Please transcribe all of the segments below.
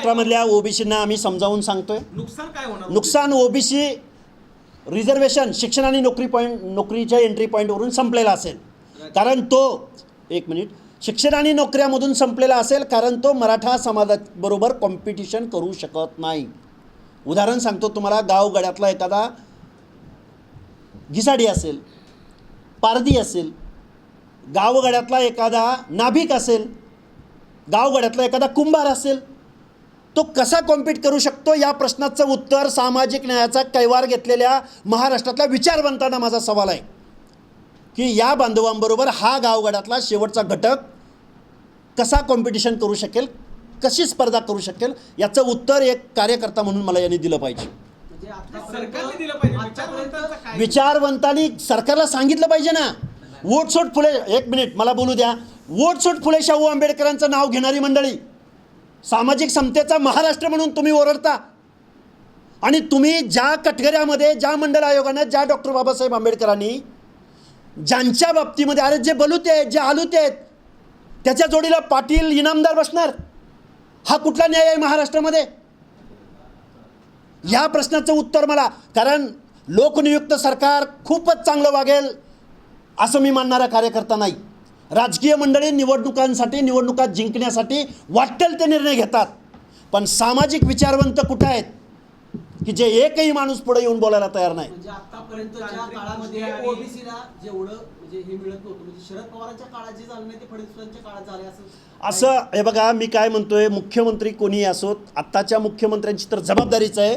महाराष्ट्रामधल्या ओबीसींना आम्ही समजावून सांगतोय, नुकसान काय होणार? नुकसान ओबीसी रिझर्वेशन शिक्षण आणि नोकरीच्या एंट्री पॉईंटवरून संपलेला असेल. कारण तो एक मिनिट शिक्षण आणि नोकऱ्यामधून संपलेला असेल कारण तो मराठा समाजाबरोबर कॉम्पिटिशन करू शकत नाही. उदाहरण सांगतो तुम्हाला, गावगड्यातला एखादा घिसाडी असेल, पारधी असेल, गावगड्यातला एखादा नाभिक असेल, गावगड्यातला एखादा कुंभार असेल, तो कसा कॉम्पीट करू शकतो या प्रश्नाचं उत्तर सामाजिक न्यायाचा कैवार घेतलेल्या महाराष्ट्रातल्या विचारवंतांना माझा सवाल आहे की या बांधवांबरोबर हा गावगड्यातला शेवटचा घटक कसा कॉम्पिटिशन करू शकेल, कशी स्पर्धा करू शकेल, याचं उत्तर एक कार्यकर्ता म्हणून मला यांनी दिलं पाहिजे. सरकारने दिलं पाहिजे. विचारवंतांनी सरकारला सांगितलं पाहिजे ना. वोटसोट फुले, एक मिनिट मला बोलू द्या. वोटसोट फुले शाहू आंबेडकरांचं नाव घेणारी मंडळी, सामाजिक समतेचा महाराष्ट्र म्हणून तुम्ही ओरडता आणि तुम्ही ज्या कटघऱ्यामध्ये, ज्या मंडल आयोगानं, ज्या डॉक्टर बाबासाहेब आंबेडकरांनी ज्यांच्या बाबतीमध्ये अरे जे बलुते आहेत, जे आलुते आहेत, त्याच्या जोडीला पाटील इनामदार बसणार, हा कुठला न्याय आहे महाराष्ट्रामध्ये? या प्रश्नाचं उत्तर मला, कारण लोकनियुक्त सरकार खूपच चांगलं वागेल असं मी मानणारा कार्यकर्ता नाही. राजकीय मंडळी निवडणुकांसाठी, निवडणुका जिंकण्यासाठी वाटेल ते निर्णय घेतात, पण सामाजिक विचारवंत कुठे आहेत की जे एकही माणूस पुढे येऊन बोलायला तयार नाही. म्हणजे आतापर्यंतच्या काळामध्ये ओबीसीला जेवढं म्हणजे हे मिळत नव्हतं, म्हणजे शरद पवारांच्या काळात जे झालं नाही ते फडणवीसांच्या काळात झाले असं हे बघा, मी काय म्हणतोय, मुख्यमंत्री कोणीही असोत, आत्ताच्या मुख्यमंत्र्यांची तर जबाबदारीच आहे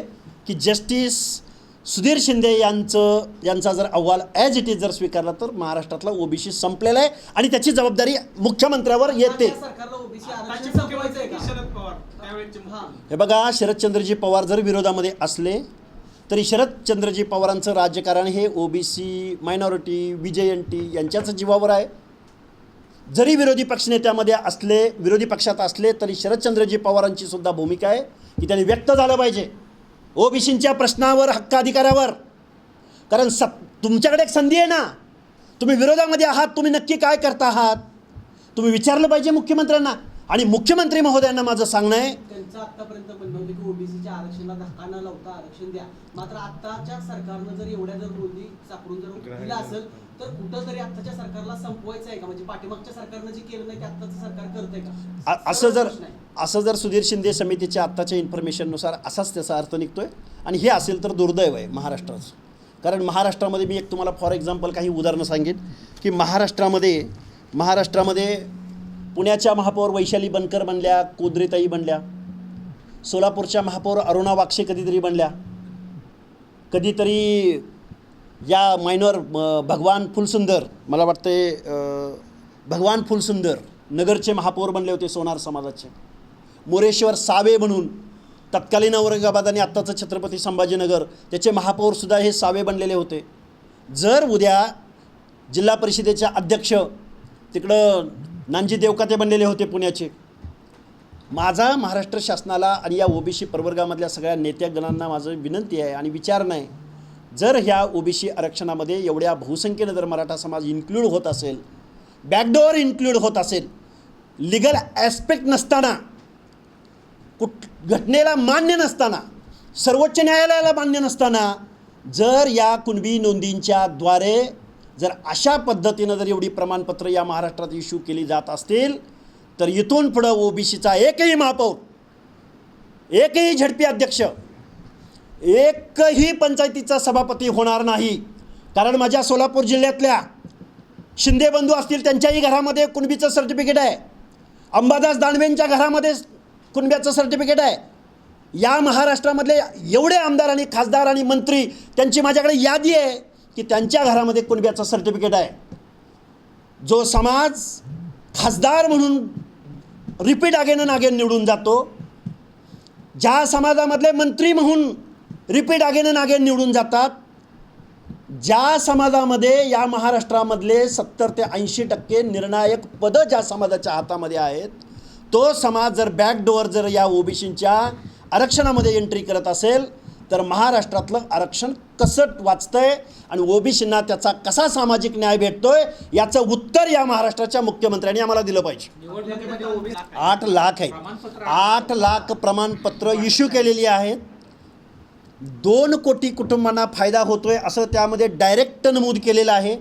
की जस्टिस सुधीर शिंदे यांचा जर अहवाल ॲज इट इज जर स्वीकारला तर महाराष्ट्रातला ओबीसी संपलेला आहे आणि त्याची जबाबदारी मुख्यमंत्र्यावर येते. हे बघा, शरदचंद्रजी पवार जर विरोधामध्ये असले तरी शरदचंद्रजी पवारांचं राजकारण हे ओबीसी, मायनॉरिटी, VJNT यांच्याच जीवावर आहे. जरी विरोधी पक्षनेत्यामध्ये असले, विरोधी पक्षात असले तरी शरदचंद्रजी पवारांची सुद्धा भूमिका आहे की त्यांनी व्यक्त झालं पाहिजे ओबीसींच्या प्रश्नावर, हक्क अधिकारावर. कारण तुमच्याकडे एक संधी आहे ना, तुम्ही विरोधामध्ये आहात, तुम्ही नक्की काय करता आहात तुम्ही विचारलं पाहिजे मुख्यमंत्र्यांना. आणि मुख्यमंत्री महोदयांना माझं सांगणं आहे, त्यांचं आतापर्यंत म्हणणं होतं की ओबीसीच्या आरक्षणाला धक्का न लावता आरक्षण द्या. मात्र आताच्या सरकारनं जर एवढ्या जर नोंदी सापडून जर दिला असेल तर कुठं तरी आताच्या सरकारला संपवायचं आहे का? म्हणजे पाठीमागच्या सरकारनं जे केलं नाही ते आताचं सरकार करतंय का? असं जर सुधीर शिंदे समितीच्या आत्ताच्या इन्फॉर्मेशननुसार असाच त्याचा अर्थ निघतोय आणि हे असेल तर दुर्दैव आहे महाराष्ट्राचं. कारण महाराष्ट्रामध्ये मी एक तुम्हाला फॉर एक्झाम्पल काही उदाहरणं सांगेन की महाराष्ट्रामध्ये पुण्याच्या महापौर वैशाली बनकर बनल्या, कोद्रेताई बनल्या, सोलापूरच्या महापौर अरुणा वाक्षे कधीतरी बनल्या, कधीतरी या मायनॉर भगवान फुलसुंदर, मला वाटते भगवान फुलसुंदर नगरचे महापौर बनले होते सोनार समाजाचे, मोरेश्वर सावे म्हणून तत्कालीन औरंगाबाद आणि आत्ताचं छत्रपती संभाजीनगर त्याचे महापौरसुद्धा हे सावे बनलेले होते. जर उद्या जिल्हा परिषदेच्या अध्यक्ष तिकडं नानजी देवकाते बनलेले होते पुण्याचे. माझा महाराष्ट्र शासनाला आणि या ओबीसी प्रवर्गामधल्या सगळ्या नेत्यागणांना माझं विनंती आहे आणि विचारणं आहे, जर ह्या ओबीसी आरक्षणामध्ये एवढ्या बहुसंख्येनं जर मराठा समाज इन्क्लूड होत असेल, बॅकडोअर इन्क्लूड होत असेल, लिगल ॲस्पेक्ट नसताना, घटनेला मान्य नसताना, सर्वोच्च न्यायालयाला मान्य नसताना, जर या कुणबी नोंदींच्या द्वारे जर अशा पद्धतीनं जर एवढी प्रमाणपत्र या महाराष्ट्रात इश्यू केली जात असतील तर इथून पुढं ओबीसीचा एकही महापौर, एकही झडपी अध्यक्ष, एकही पंचायतीचा सभापती होणार नाही. कारण माझ्या सोलापूर जिल्ह्यातल्या शिंदे बंधू असतील त्यांच्याही घरामध्ये कुणबीचं सर्टिफिकेट आहे, अंबादास दानवेंच्या घरामध्ये कुणब्याचं सर्टिफिकेट आहे. या महाराष्ट्रामधले एवढे आमदार आणि खासदार आणि मंत्री, त्यांची माझ्याकडे यादी आहे की त्यांच्या घरामध्ये कुणब्याचं सर्टिफिकेट आहे. जो समाज खासदार म्हणून रिपीट अगेन निवडून जातो, ज्या समाजामधले मंत्री म्हणून रिपीट अगेन निवडून जातात, ज्या समाजामध्ये या महाराष्ट्रामधले 70 ते 80% निर्णायक पदं ज्या समाजाच्या हातामध्ये आहेत, तो समाज जर बॅकडोअर जर या ओबीसींच्या आरक्षणामध्ये एंट्री करत असेल तर महाराष्ट्रातलं आरक्षण कसं वाचतंय आणि ओबीसींना त्याचा कसा सामाजिक न्याय भेटतोय याचं उत्तर या महाराष्ट्राच्या मुख्यमंत्र्यांनी आम्हाला दिलं पाहिजे. निवडणुकीमध्ये ओबीसी 8 लाख आहे, 8 लाख प्रमाणपत्र इश्यू केलेली आहेत. 2 कोटी कुटुंबांना फायदा होतोय असं त्यामध्ये डायरेक्ट नमूद केलेलं आहे.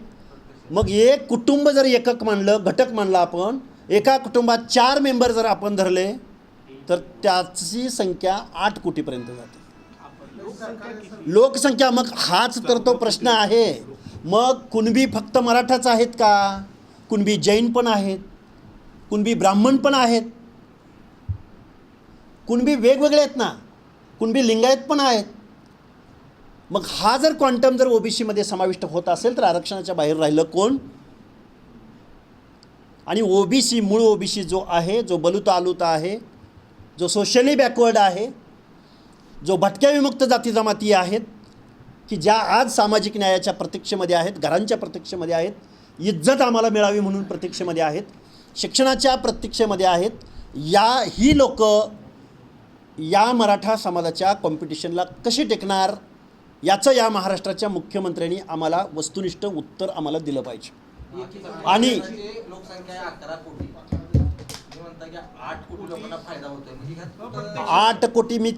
मग एक कुटुंब जर एकक मानलं, घटक मानला आपण, एका कुटुंबात 4 मेंबर जर आपण धरले तर त्याची संख्या 8 कोटीपर्यंत जाते लोकसंख्या. मग हाच तर तो प्रश्न आहे. मग कुणबी फक्त मराठाच आहेत का? कुणबी जैन पण आहेत, कुणबी ब्राह्मण पण आहेत, कुणबी वेगवेगळे आहेत ना, कुणबी लिंगायत पण आहेत. मग हा जर क्वांटम जर ओबीसीमध्ये समाविष्ट होत असेल तर आरक्षणाच्या बाहेर राहिलं कोण? आणि ओबीसी, मूळ ओबीसी जो आहे, जो बलुता आलुता आहे, जो सोशली बॅकवर्ड आहे, जो भटक्या विमुक्त जाती जमाती आहेत की ज्या आज सामाजिक न्यायाच्या प्रतीक्षेमध्ये आहेत, घरांच्या प्रतीक्षेमध्ये आहेत, इज्जत आम्हाला मिळावी म्हणून प्रतीक्षेमध्ये आहेत, शिक्षणाच्या प्रतीक्षेमध्ये आहेत, ही लोक या मराठा समाजाच्या कॉम्पिटिशनला कशी टेकणार याचं या महाराष्ट्राच्या मुख्यमंत्र्यांनी आम्हाला वस्तुनिष्ठ उत्तर आम्हाला दिलं पाहिजे. आणि लोकसंख्या 11 कोटी, तुम्ही म्हणता की 8 कोटी लोकांना फायदा होतोय, म्हणजे 8 कोटी मी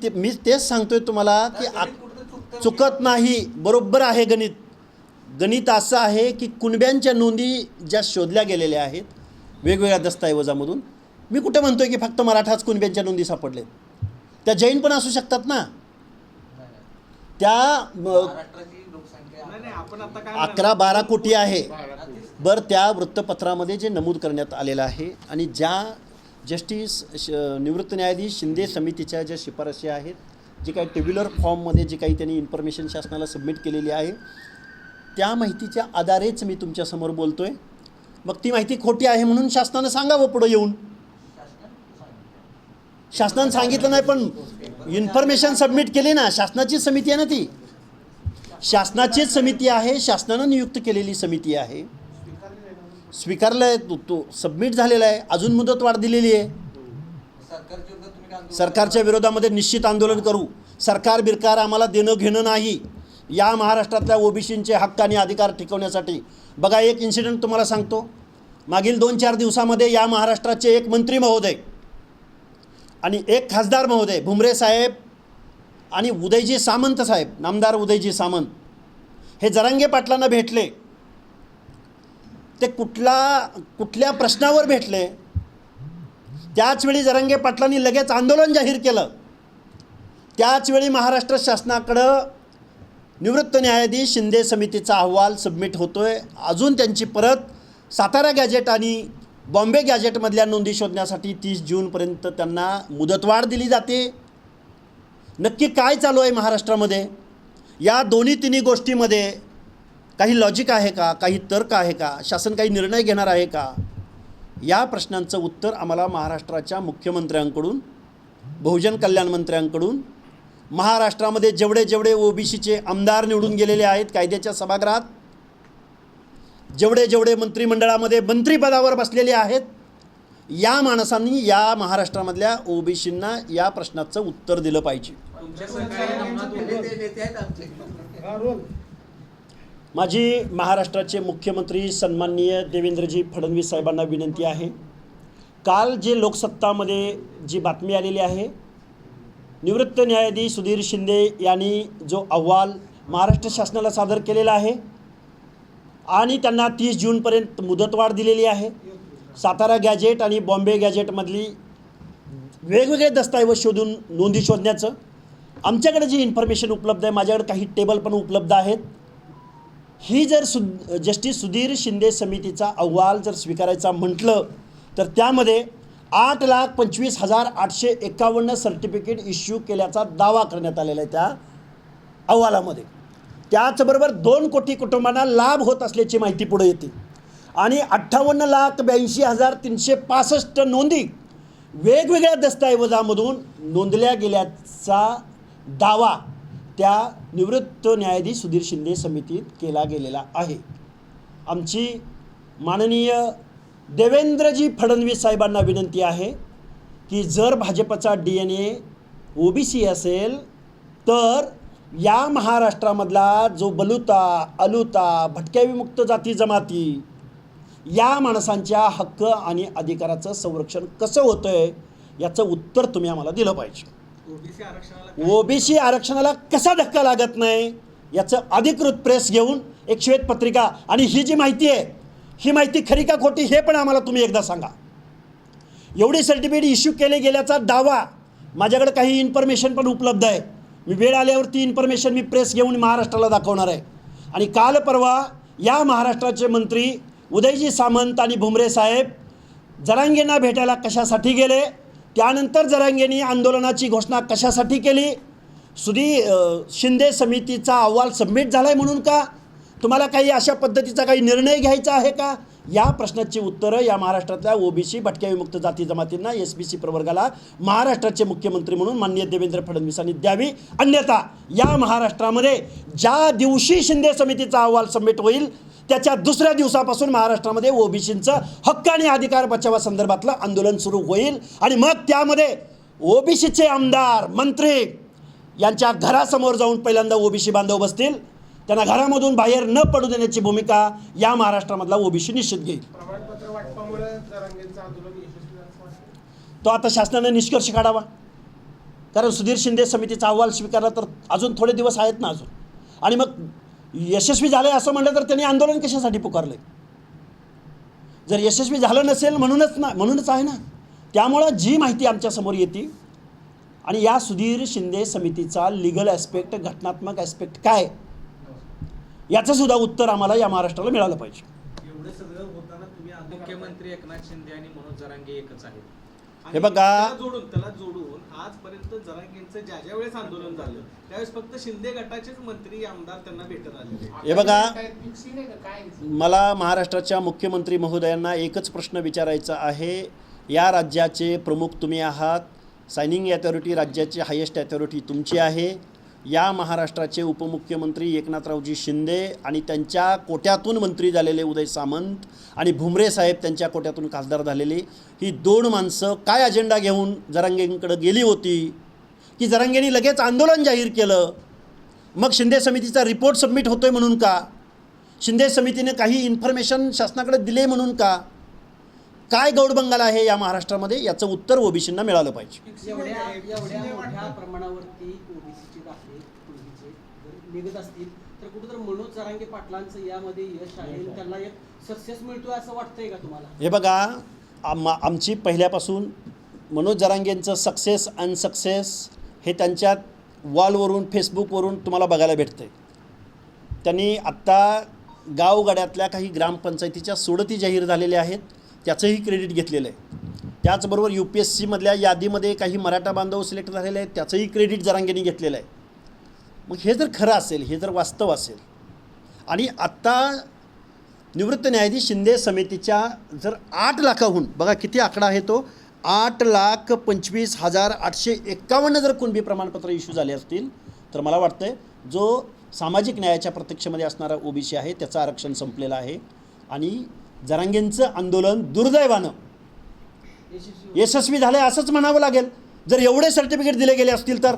तेच सांगतोय तुम्हाला की चुकत नाही, बरोबर आहे गणित. गणित असं आहे की कुणब्यांच्या नोंदी ज्या शोधल्या गेलेल्या आहेत वेगवेगळ्या दस्तऐवजामधून, मी कुठे म्हणतोय की फक्त मराठाच कुणब्यांच्या नोंदी सापडलेत, त्या जैन पण असू शकतात ना. त्या महाराष्ट्राची लोकसंख्या नाही, आपण आता काय 11-12 कोटी आहे. बरं, त्या वृत्तपत्रामध्ये जे नमूद करण्यात आलेलं आहे आणि ज्या निवृत्त न्यायाधीश शिंदे समितीच्या ज्या शिफारशी आहेत, जे काही टेब्युलर फॉर्ममध्ये जे काही त्यांनी इन्फॉर्मेशन शासनाला सबमिट केलेली आहे, त्या माहितीच्या आधारेच मी तुमच्यासमोर बोलतो आहे. मग ती माहिती खोटी आहे म्हणून शासनानं सांगावं पुढं येऊन. शासनानं सांगितलं नाही पण इन्फॉर्मेशन सबमिट केली ना, शासनाची समिती आहे ना, ती शासनाचीच समिती आहे, शासनानं नियुक्त केलेली समिती आहे, स्वीकारलं आहे, तो सबमिट झालेला आहे, अजून मुदतवाढ दिलेली आहे. सरकारच्या विरोधामध्ये निश्चित आंदोलन करू. सरकार बिरकार आम्हाला देणं घेणं नाही. या महाराष्ट्रातल्या ओबीसींचे हक्क आणि अधिकार टिकवण्यासाठी बघा, एक इन्सिडेंट तुम्हाला सांगतो. मागील 2-4 दिवसामध्ये या महाराष्ट्राचे एक मंत्री महोदय आणि एक खासदार महोदय, भुमरे साहेब आणि उदयजी सामंत साहेब, नामदार उदयजी सामंत, हे जरांगे पाटलांना भेटले. ते कुठल्या प्रश्नावर भेटले, त्याचवेळी जरांगे पाटलांनी लगेच आंदोलन जाहीर केलं. त्याचवेळी महाराष्ट्र शासनाकडं निवृत्त न्यायाधीश शिंदे समितीचा अहवाल सबमिट होतोय. अजून त्यांची परत सातारा गॅजेट आणि बॉम्बे गॅजेटमधल्या नोंदी शोधण्यासाठी 30 जूनपर्यंत त्यांना मुदतवाढ दिली जाते. नक्की काय चालू आहे महाराष्ट्रामध्ये? या दोन्ही गोष्टीमध्ये काही लॉजिक आहे का? काही तर्क आहे का? शासन काही निर्णय घेणार आहे का? या प्रश्नांचं उत्तर आम्हाला महाराष्ट्राच्या मुख्यमंत्र्यांकडून, बहुजन कल्याण मंत्र्यांकडून, महाराष्ट्रामध्ये जेवढे ओबीसीचे आमदार निवडून गेलेले आहेत कायद्याच्या सभागृहात, जेवढे मंत्रिमंडळामध्ये मंत्रिपदावर बसलेले आहेत, या माणसांनी या महाराष्ट्रामधल्या ओबीसींना या प्रश्नाचं उत्तर दिलं पाहिजे. माझी महाराष्ट्राचे मुख्यमंत्री सन्माननीय देवेंद्रजी फडणवीस साहेबांना विनंती आहे. काल जे लोकसत्तामध्ये जी बातमी आलेली आहे, निवृत्त न्यायाधीश सुधीर शिंदे यांनी जो अहवाल महाराष्ट्र शासनाला सादर केलेला आहे आणि त्यांना 30 जूनपर्यंत मुदतवाढ दिलेली आहे. सातारा गॅजेट आणि बॉम्बे गॅजेटमधली वेगवेगळे दस्तऐवज शोधून नोंदी शोधण्याचं, आमच्याकडे जी इन्फॉर्मेशन उपलब्ध आहे, माझ्याकडे काही टेबल पण उपलब्ध आहेत, ही जर जस्टिस सुधीर शिंदे समितीचा अहवाल जर स्वीकारायचा म्हटलं तर त्यामध्ये 8,25,851 सर्टिफिकेट इश्यू केल्याचा दावा करण्यात आलेला आहे त्या अहवालामध्ये. त्याचबरोबर 2 कोटी कुटुंबांना लाभ होत असल्याची माहिती पुढे येते आणि 58,82,365 नोंदी वेगवेगळ्या दस्तऐवजामधून नोंदल्या गेल्याचा दावा त्या निवृत्त न्यायाधीश सुधीर शिंदे समितीत केला गेलेला आहे. आमची माननीय देवेंद्रजी फडणवीस साहेबांना विनंती आहे की जर भाजपचा DNA ओबीसी असेल तर या महाराष्ट्रामधला जो बलुता अलुता भटक्या विमुक्त जाती जमाती या माणसांच्या हक्क आणि अधिकाराचं संरक्षण कसं होतं आहे याचं उत्तर तुम्ही आम्हाला दिलं पाहिजे. ओबीसी आरक्षणाला ओबीसी आरक्षणाला कसा धक्का लागत नाही याचं अधिकृत प्रेस घेऊन एक श्वेतपत्रिका, आणि ही जी माहिती आहे ही माहिती खरी का खोटी हे पण आम्हाला तुम्ही एकदा सांगा. एवढी सर्टिफिकेट इश्यू केले गेल्याचा दावा माझ्याकडे काही इन्फॉर्मेशन पण उपलब्ध आहे. मी वेळ आल्यावर ती इन्फॉर्मेशन मी प्रेस घेऊन महाराष्ट्राला दाखवणार आहे. आणि काल परवा या महाराष्ट्राचे मंत्री उदयजी सामंत आणि भुमरे साहेब जरांगेंना भेटायला कशासाठी गेले, त्यानंतर जरांगेंनी आंदोलनाची घोषणा कशासाठी केली, शिंदे समितीचा अहवाल सबमिट झाला आहे म्हणून का, तुम्हाला काही अशा पद्धतीचा काही निर्णय घ्यायचा आहे का, या प्रश्नाची उत्तरं या महाराष्ट्रातल्या ओबीसी भटक्या विमुक्त जाती जमातींना SBC प्रवर्गाला महाराष्ट्राचे मुख्यमंत्री म्हणून माननीय देवेंद्र फडणवीसांनी द्यावी. अन्यथा या महाराष्ट्रामध्ये ज्या दिवशी शिंदे समितीचा अहवाल सबमिट होईल त्याच्या दुसऱ्या दिवसापासून महाराष्ट्रामध्ये ओबीसींचं हक्क आणि अधिकार बचावासंदर्भातलं आंदोलन सुरू होईल. आणि मग त्यामध्ये ओबीसीचे आमदार मंत्री यांच्या घरासमोर जाऊन पहिल्यांदा ओबीसी बांधव बसतील. त्यांना घरामधून बाहेर न पडू देण्याची भूमिका या महाराष्ट्रामधला ओबीसी निश्चित घेईल. प्रमाणपत्र वाटपामुळे जरांगेंचं आंदोलन यशस्वी झालं असं वाटतं? तो आता शासनाने निष्कर्ष काढावा. कारण सुधीर शिंदे समितीचा अहवाल स्वीकारला तर अजून थोडे दिवस आहेत ना अजून. आणि मग यशस्वी झाले असं म्हटलं तर त्यांनी आंदोलन कशासाठी पुकारले? जर यशस्वी झालं नसेल म्हणूनच आहे ना. त्यामुळं जी माहिती आमच्यासमोर येते आणि या सुधीर शिंदे समितीचा लिगल ॲस्पेक्ट घटनात्मक ॲस्पेक्ट काय याचं सुद्धा उत्तर आम्हाला या महाराष्ट्राला मिळालं पाहिजे. एवढं सगळं होताना तुम्ही मुख्यमंत्री एकनाथ शिंदे आणि मनोज जरांगे एकच आहेत. आणि हे बघा, त्याला जोडून आजपर्यंत जरांगेंचं ज्या वेळेस आंदोलन झालं त्यावेळेस फक्त शिंदे गटाचेच मंत्री आमदार त्यांना भेटत आलेले. हे बघा, काय फिक्सिंग आहे का काय? मला महाराष्ट्राच्या मुख्यमंत्री महोदयांना एकच प्रश्न विचारायचा आहे. या राज्याचे प्रमुख तुम्ही आहात, सायनिंग अथॉरिटी राज्याची हायेस्ट अथॉरिटी तुमची आहे. या महाराष्ट्राचे उपमुख्यमंत्री एकनाथरावजी शिंदे आणि त्यांच्या कोट्यातून मंत्री झालेले उदय सामंत आणि भुमरे साहेब त्यांच्या कोट्यातून खासदार झालेली ही दोन माणसं काय अजेंडा घेऊन जरांगेंकडे गेली होती की जरांगेंनी लगेच आंदोलन जाहीर केलं. मग शिंदे समितीचा रिपोर्ट सबमिट होतोय म्हणून का, शिंदे समितीने काही इन्फॉर्मेशन शासनाकडे दिले म्हणून का, काय गौडबंगाल आहे या महाराष्ट्रामध्ये याचं उत्तर ओबीसींना मिळालं पाहिजे. एवढ्या मोठ्या प्रमाणावरती ओबीसीचे दाखले पूर्वीचे जर निघत असतील तर कुठेतरी मनोज जरांगे पाटलांचं यामध्ये यश आहे, त्यांना एक सक्सेस मिळतोय असं वाटतंय का तुम्हाला? हे बघा, आमची पहिल्यापासून मनोज जरांगेंचं सक्सेस अनसक्सेस हे त्यांच्या वॉलवरून फेसबुकवरून तुम्हाला बघायला भेटतं. त्यांनी आत्ता गावगाड्यातल्या काही ग्रामपंचायतीच्या सोडती जाहीर झालेल्या आहेत त्याचंही क्रेडिट घेतलेलं आहे. त्याचबरोबर UPSCमधल्या यादीमध्ये काही मराठा बांधव सिलेक्ट झालेले आहेत त्याचंही क्रेडिट जरांगेंनी घेतलेलं आहे. मग हे जर खरं असेल, हे जर वास्तव असेल आणि आत्ता निवृत्त न्यायाधीश शिंदे समितीच्या जर 8 लाखाहून, बघा किती आकडा आहे तो, 8,25,851 जर कुणबी प्रमाणपत्र इश्यू झाले असतील तर मला वाटतं आहे जो सामाजिक न्यायाच्या प्रत्यक्षमध्ये असणारा ओबीसी आहे त्याचं आरक्षण संपलेलं आहे. आणि जरांगेंचं आंदोलन दुर्दैवानं यशस्वी झालं असंच म्हणावं लागेल. जर एवढे सर्टिफिकेट दिले गेले असतील तर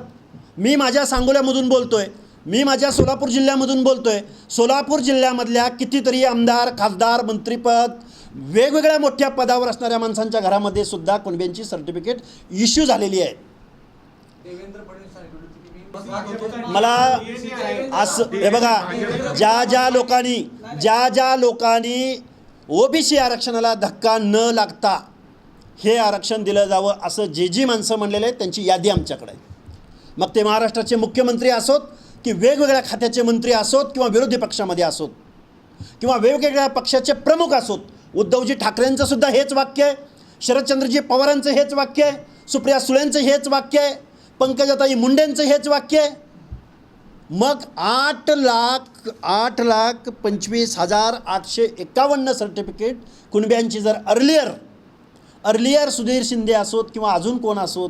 मी माझ्या सांगोल्यामधून बोलतो आहे, मी माझ्या सोलापूर जिल्ह्यामधून बोलतो आहे. सोलापूर जिल्ह्यामधल्या कितीतरी आमदार खासदार मंत्रिपद वेगवेगळ्या मोठ्या पदावर असणाऱ्या माणसांच्या घरामध्ये सुद्धा कुणब्यांची सर्टिफिकेट इश्यू झालेली आहे. देवेंद्र फडणवीस सांगितलं मला असं हे बघा, ज्या लोकांनी ओबीसी आरक्षणाला धक्का न लागता हे आरक्षण दिलं जावं असं जी माणसं म्हणलेले आहेत त्यांची यादी आमच्याकडे आहे. मग ते महाराष्ट्राचे मुख्यमंत्री असोत की वेगवेगळ्या खात्याचे मंत्री असोत किंवा विरोधी पक्षामध्ये असोत किंवा वेगवेगळ्या पक्षाचे प्रमुख असोत. उद्धवजी ठाकरेंचं सुद्धा हेच वाक्य आहे, शरदचंद्रजी पवारांचं हेच वाक्य आहे, सुप्रिया सुळेंचं हेच वाक्य आहे, पंकजाताई मुंडेंचं हेच वाक्य आहे. मग 8,25,851 सर्टिफिकेट कुणब्यांची जर अर्लियर सुधीर शिंदे असोत किंवा अजून कोण असोत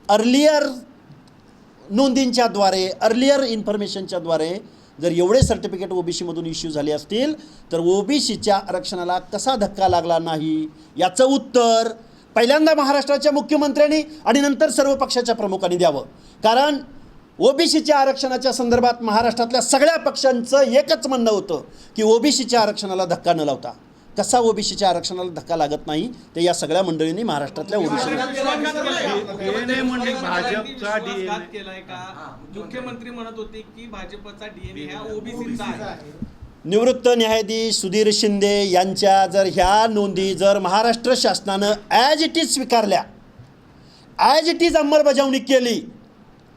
अर्लियर नोंदींच्याद्वारे अर्लियर इन्फॉर्मेशनच्याद्वारे जर एवढे सर्टिफिकेट ओबीसीमधून इश्यू झाले असतील तर ओबीसीच्या आरक्षणाला कसा धक्का लागला नाही याचं उत्तर पहिल्यांदा महाराष्ट्राच्या मुख्यमंत्र्यांनी आणि नंतर सर्व पक्षाच्या प्रमुखांनी द्यावं. कारण ओबीसीच्या आरक्षणाच्या संदर्भात महाराष्ट्रातल्या सगळ्या पक्षांचं एकच म्हणणं होतं की ओबीसीच्या आरक्षणाला धक्का न लावता. कसा ओबीसीच्या आरक्षणाला धक्का लागत नाही ते या सगळ्या मंडळींनी महाराष्ट्रातल्या ओबीसी विश्वासघात केलाय का? मुख्यमंत्री म्हणत होते की भाजपचा डीएनए हा ओबीसीचा आहे. निवृत्त न्यायाधीश सुधीर शिंदे यांच्या जर ह्या नोंदी जर महाराष्ट्र शासनानं ॲज इट इज स्वीकारल्या, ॲज इट इज अंमलबजावणी केली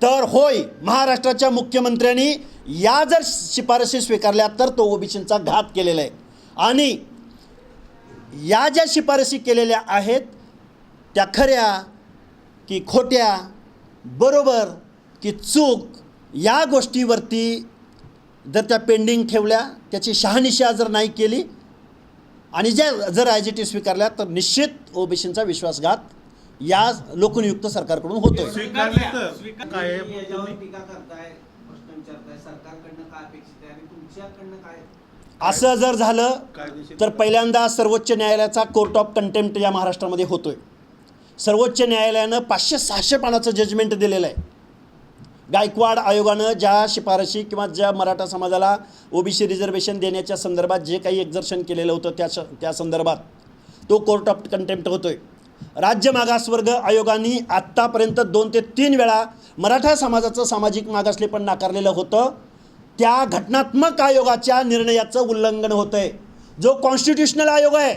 तर होय, महाराष्ट्राच्या मुख्यमंत्र्यांनी या जर शिफारशी स्वीकारल्या तर तो ओबीसींचा घात केलेला आहे. आणि या ज्या शिफारशी केलेल्या आहेत त्या खऱ्या की खोट्या, बरोबर की चूक, या गोष्टीवरती जर त्या पेंडिंग ठेवल्या, त्याची शहानिशा जर नाही केली आणि ज्या जर ॲज इट इज स्वीकारल्या तर निश्चित ओबीसींचा विश्वासघात या लोकनियुक्त सरकारकडून होतोय. याच्यावर टीका करताय, प्रश्न विचारताय, सरकारकडनं काय अपेक्षित आहे आणि तुमच्याकडनं काय? असं जर झालं तर पहिल्यांदा सर्वोच्च न्यायालयाचा कोर्ट ऑफ कंटेम्प्ट या महाराष्ट्रामध्ये होतोय. सर्वोच्च न्यायालयानं 500-600 पानाचं जजमेंट दिलेलं आहे. गायकवाड आयोगानं ज्या शिफारशी किंवा ज्या मराठा समाजाला ओबीसी रिझर्वेशन देण्याच्या संदर्भात जे काही एक्झर्शन केलेलं होतं त्या संदर्भात तो कोर्ट ऑफ कंटेम्प्ट होतोय. राज्य मागासवर्ग आयोगाने आत्तापर्यंत 2 ते 3 वेळा मराठा समाजाचं सामाजिक मागासलेपण नाकारलेलं होतं. त्या घटनात्मक आयोगाच्या निर्णयाचं उल्लंघन होतं आहे. जो कॉन्स्टिट्युशनल आयोग आहे,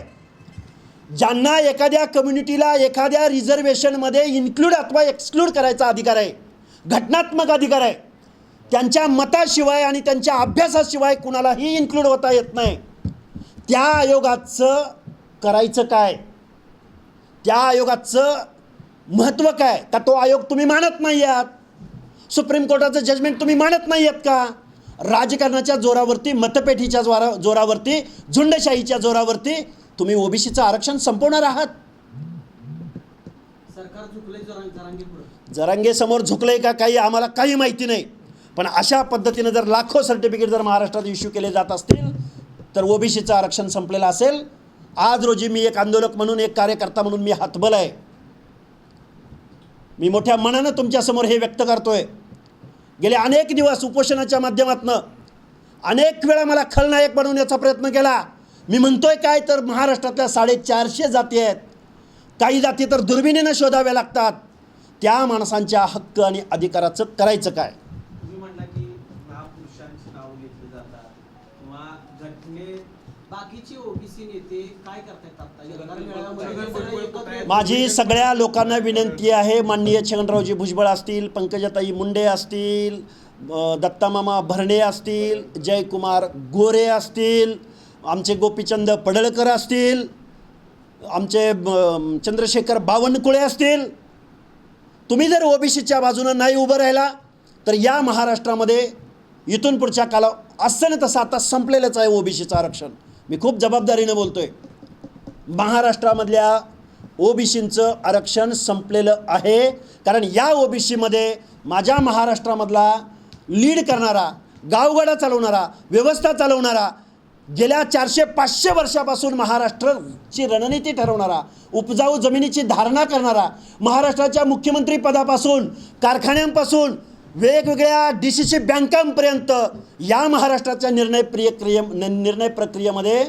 ज्यांना एखाद्या कम्युनिटीला एखाद्या रिझर्वेशनमध्ये इन्क्लूड अथवा एक्सक्लूड करायचा अधिकार आहे, घटनात्मक अधिकार आहे, त्यांच्या मताशिवाय आणि त्यांच्या अभ्यासाशिवाय कुणालाही इन्क्लूड होता येत नाही. त्या आयोगाचं करायचं काय? त्या आयोगाचं महत्त्व काय? का तो आयोग तुम्ही मानत नाही आहात? सुप्रीम कोर्टाचं जजमेंट तुम्ही मानत नाही आहेत का? राजकारणाच्या जोरावरती, मतपेटीच्या जोरावरती, झुंडशाहीच्या जोरावरती तुम्ही ओबीसीचं आरक्षण संपवणार आहात. सरकार झुकलंय जरांगे पुढे. जरांगे समोर झुकलंय का काही आम्हाला काही माहिती नाही. पण अशा पद्धतीनं जर लाखो सर्टिफिकेट जर महाराष्ट्रात इश्यू केले जात असतील तर ओबीसीचं आरक्षण संपलेलं असेल. आज रोजी मी एक आंदोलक म्हणून, एक कार्यकर्ता म्हणून मी हातबल आहे. मी मोठ्या मनानं तुमच्यासमोर हे व्यक्त करतोय. गेले अनेक दिवस उपोषणाच्या माध्यमातून अनेक वेळा मला खलनायक बनवण्याचा प्रयत्न केला. मी म्हणतोय काय तर महाराष्ट्रातल्या 450 जाती आहेत. काही जाती तर दुर्बिणीनं शोधाव्या लागतात. त्या माणसांच्या हक्क आणि अधिकाराचं करायचं काय? तुम्ही म्हणला की महापुरुषांची नावं घेतली जातात किंवा घटनेत बाकीचे ओबीसी नेते काय करतायत आता? एल्गार मेळाव्यामध्ये माझी सगळ्या लोकांना विनंती आहे, माननीय छगनरावजी भुजबळ असतील, पंकजाताई मुंडे असतील, दत्तामामा भरणे असतील, जयकुमार गोरे असतील, आमचे गोपीचंद पडळकर असतील, आमचे चंद्रशेखर बावनकुळे असतील, तुम्ही जर ओबीसीच्या बाजूनं नाही उभं राहिला तर या महाराष्ट्रामध्ये इथून पुढच्या काला असं ना तसं आता संपलेलंच आहे ओबीसीचं आरक्षण. मी खूप जबाबदारीनं बोलतोय. महाराष्ट्रामधल्या ओबीसींचं आरक्षण संपलेलं आहे. कारण या ओबीसीमध्ये माझ्या महाराष्ट्रामधला लीड करणारा, गावगाडा चालवणारा, व्यवस्था चालवणारा, गेल्या 400-500 वर्षापासून महाराष्ट्राची रणनीती ठरवणारा, उपजाऊ जमिनीची धारणा करणारा, महाराष्ट्राच्या मुख्यमंत्री पदापासून, कारखान्यांपासून, वेगवेगळ्या DCC बँकांपर्यंत या महाराष्ट्राच्या निर्णय प्रक्रियेमध्ये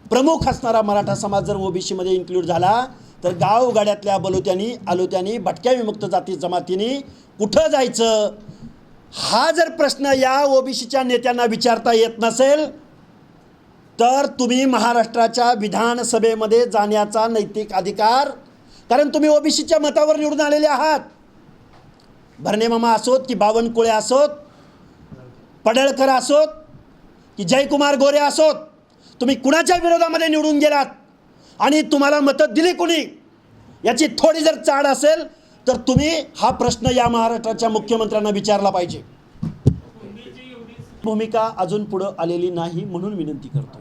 प्रमुख असणारा मराठा समाज जर ओबीसीमध्ये इन्क्लूड झाला तर गावगाड्यातल्या बलुत्यांनी, आलुत्यांनी, भटक्या विमुक्त जाती जमातींनी कुठं जायचं हा जर प्रश्न या ओबीसीच्या नेत्यांना विचारता येत नसेल तर तुम्ही महाराष्ट्राच्या विधानसभेमध्ये जाण्याचा नैतिक अधिकार, कारण तुम्ही ओबीसीच्या मतावर निवडून आलेले आहात. भरणे मामा असोत की बावनकुळे असोत, पडळकर असोत की जयकुमार गोरे असोत, तुम्ही कुणाच्या विरोधामध्ये निवडून गेलात आणि तुम्हाला मतं दिली कुणी याची थोडी जर चाड असेल तर तुम्ही हा प्रश्न या महाराष्ट्राच्या मुख्यमंत्र्यांना विचारला पाहिजे. भूमिका अजून पुढं आलेली नाही म्हणून विनंती करतो.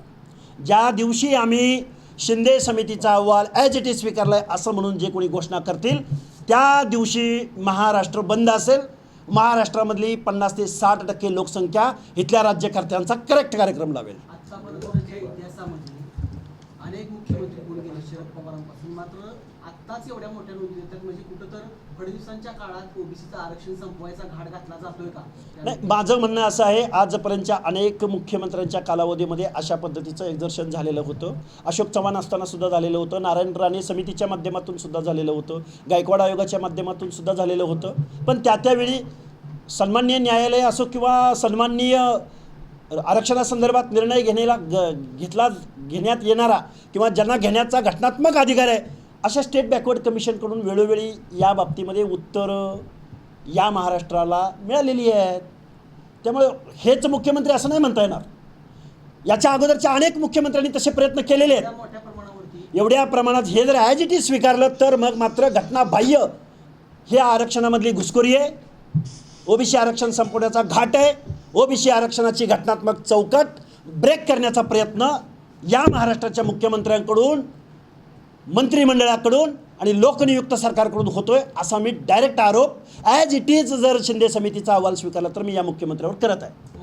ज्या दिवशी आम्ही शिंदे समितीचा अहवाल ॲज इट इज स्वीकारला आहे असं म्हणून जे कोणी घोषणा करतील त्या दिवशी महाराष्ट्र बंद असेल. महाराष्ट्रामधली 50 ते 60% लोकसंख्या इथल्या राज्यकर्त्यांचा करेक्ट कार्यक्रम लावेल. आतापर्यंतच्या इतिहासामध्ये अनेक मुख्यमंत्री कोण गेले शरद पवारांपासून, मात्र आत्ताच एवढ्या मोठ्या नोंदी देतात म्हणजे कुठं तर फडणवीसांच्या काळात ओबीसीचं आरक्षण संपवायचा घाट घातला जातोय का? नाही, माझं म्हणणं असं आहे, आजपर्यंतच्या अनेक मुख्यमंत्र्यांच्या कालावधीमध्ये अशा पद्धतीचं एक्झर्शन झालेलं होतं. अशोक चव्हाण असताना सुद्धा झालेलं होतं, नारायण राणे समितीच्या माध्यमातून सुद्धा झालेलं होतं, गायकवाड आयोगाच्या माध्यमातून सुद्धा झालेलं होतं. पण त्यावेळी सन्माननीय न्यायालय असो किंवा सन्माननीय आरक्षणासंदर्भात निर्णय घेण्यात येणारा किंवा ज्यांना घेण्याचा घटनात्मक अधिकार आहे अशा स्टेट बॅकवर्ड कमिशनकडून वेळोवेळी या बाबतीमध्ये उत्तरं या महाराष्ट्राला मिळालेली आहेत. त्यामुळे हेच मुख्यमंत्री असं नाही म्हणता येणार. याच्या अगोदरच्या अनेक मुख्यमंत्र्यांनी तसे प्रयत्न केलेले आहेत. मोठ्या प्रमाणावरती एवढ्या प्रमाणात हे जर ॲज इट इज स्वीकारलं तर मग मात्र घटनाबाह्य हे आरक्षणामधली घुसखोरी आहे, ओबीसी आरक्षण संपवण्याचा घाट आहे, ओबीसी आरक्षणाची घटनात्मक चौकट ब्रेक करण्याचा प्रयत्न या महाराष्ट्राच्या मुख्यमंत्र्यांकडून, मंत्रिमंडळाकडून आणि लोकनियुक्त सरकारकडून होतोय असा मी डायरेक्ट आरोप ॲज इट इज जर शिंदे समितीचा अहवाल स्वीकारला तर मी या मुख्यमंत्र्यावर करत आहे.